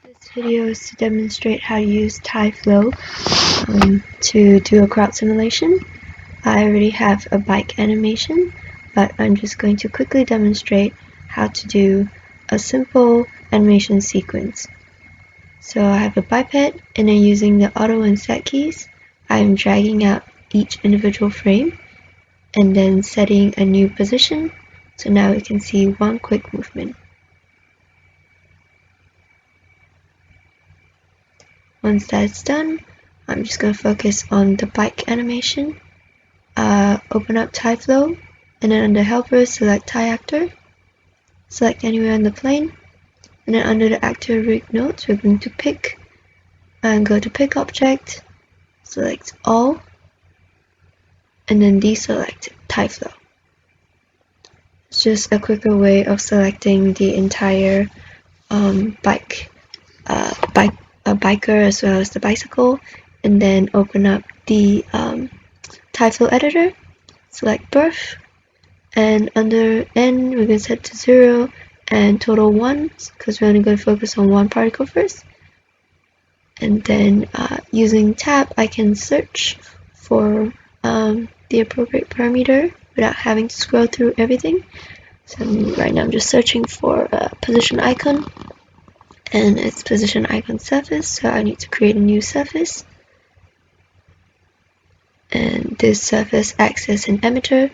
This video is to demonstrate how to use Tyflow to do a crowd simulation. I already have a bike animation, but I'm just going to quickly demonstrate how to do a simple animation sequence. So I have a biped, and then using the auto and set keys, I'm dragging out each individual frame and then setting a new position. So now we can see one quick movement. Once that's done, I'm just going to focus on the bike animation. Open up Tyflow, and then under Helper, select Ty Actor. Select anywhere on the plane, and then under the Actor Rig Notes, we're going to pick and go to Pick Object, select All, and then deselect Tyflow. It's just a quicker way of selecting the entire biker as well as the bicycle, and then open up the Tyflow editor, select birth, and under N we're going to set to 0 and total 1 because we're only going to focus on one particle first. And then using tab I can search for the appropriate parameter without having to scroll through everything. So right now I'm just searching for a position icon, and it's position icon surface, so I need to create a new surface, and this surface acts as an emitter,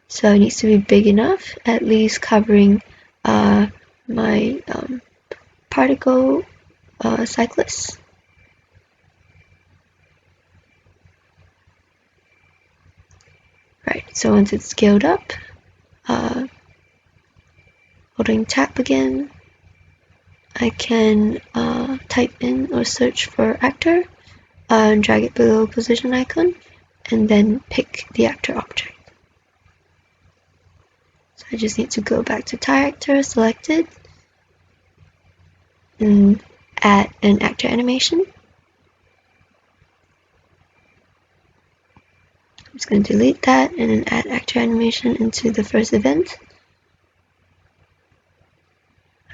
so it needs to be big enough, at least covering my particle cyclist. Right, so once it's scaled up, holding tab again, I can type in or search for actor, and drag it below position icon, and then pick the actor object. So I just need to go back to Ty Actor, select it, and add an actor animation. I'm just going to delete that and then add actor animation into the first event.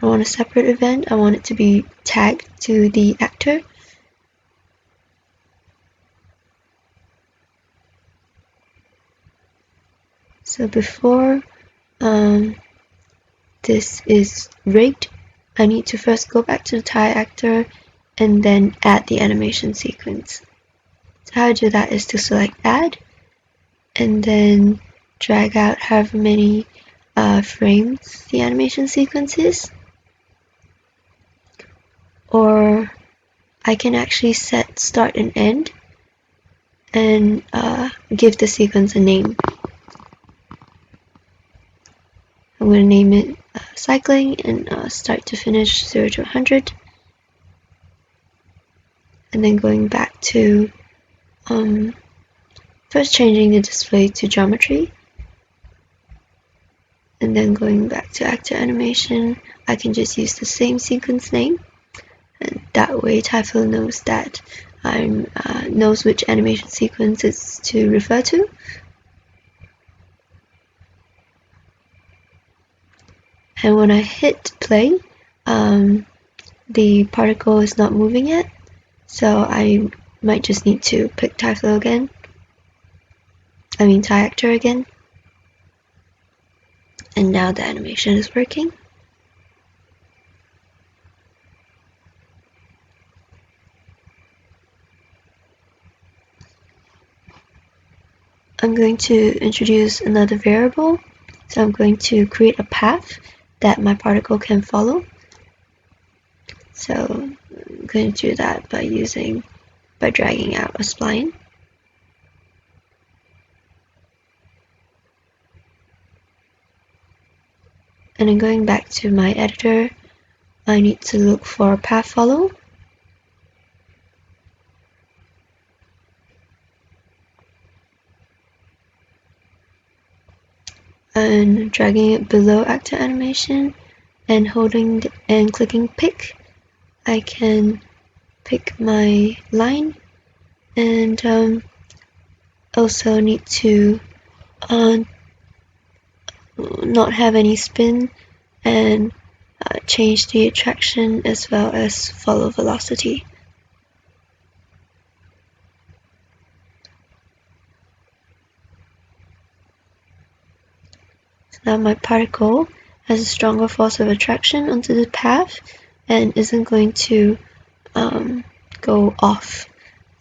I want a separate event. I want it to be tagged to the actor. So before this is rigged, I need to first go back to the Ty Actor and then add the animation sequence. So how I do that is to select Add, and then drag out however many frames the animation sequence is. Or I can actually set start and end and give the sequence a name. I'm going to name it cycling, and start to finish 0 to 100. And then going back to first changing the display to geometry, and then going back to actor animation, I can just use the same sequence name. And that way Tyflow knows that knows which animation sequence it's to refer to. And when I hit play, the particle is not moving yet, so I might just need to pick Tyflow again. Ty Actor again. And now the animation is working. I'm going to introduce another variable, so I'm going to create a path that my particle can follow. So I'm going to do that by dragging out a spline. And then going back to my editor, I need to look for path follow. And dragging it below actor animation and holding and clicking pick, I can pick my line, and also need to not have any spin and change the attraction as well as follow velocity. So now my particle has a stronger force of attraction onto the path and isn't going to go off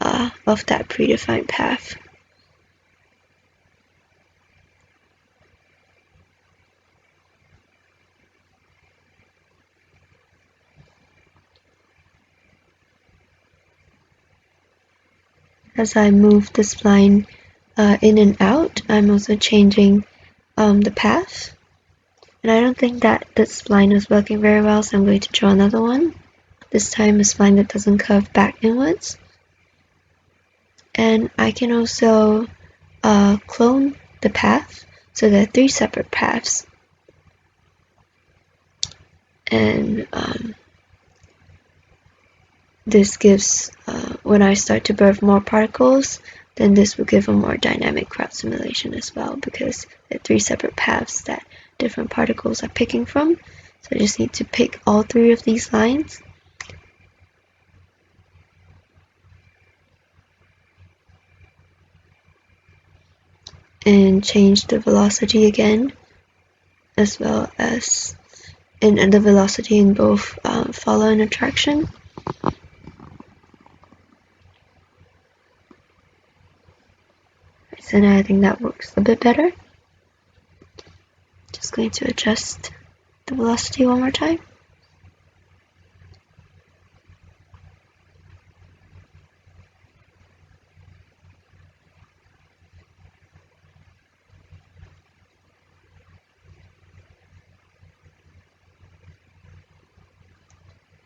of that predefined path. As I move the spline in and out, I'm also changing the path. And I don't think that the spline is working very well, so I'm going to draw another one. This time a spline that doesn't curve back inwards. And I can also clone the path, so there are 3 separate paths. And this gives, when I start to birth more particles, then this will give a more dynamic crowd simulation as well, because there are 3 separate paths that different particles are picking from. So I just need to pick all 3 of these lines. And change the velocity again, as well as and the velocity in both follow and attraction. So now I think that works a bit better. Just going to adjust the velocity one more time.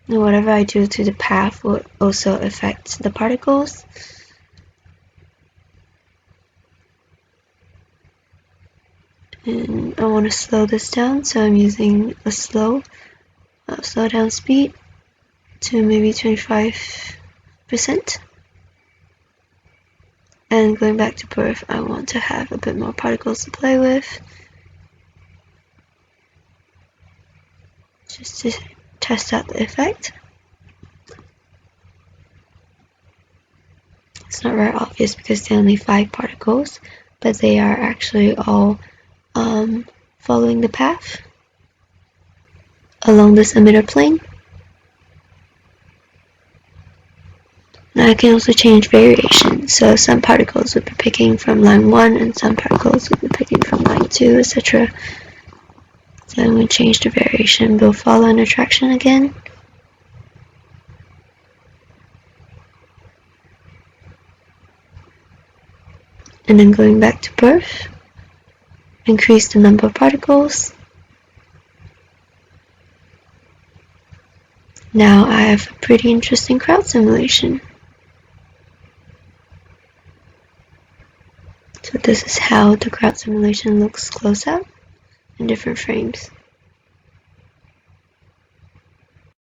And whatever I do to the path will also affect the particles. And I want to slow this down, so I'm using a slow down speed to maybe 25%. And going back to birth, I want to have a bit more particles to play with, just to test out the effect. It's not very obvious because there are only 5 particles, but they are actually all following the path along this emitter plane. Now I can also change variation, so some particles would be picking from line 1 and some particles would be picking from line 2, etc. So I'm going to change the variation, both follow and attraction again. And then going back to birth, increase the number of particles. Now I have a pretty interesting crowd simulation. So this is how the crowd simulation looks close up in different frames.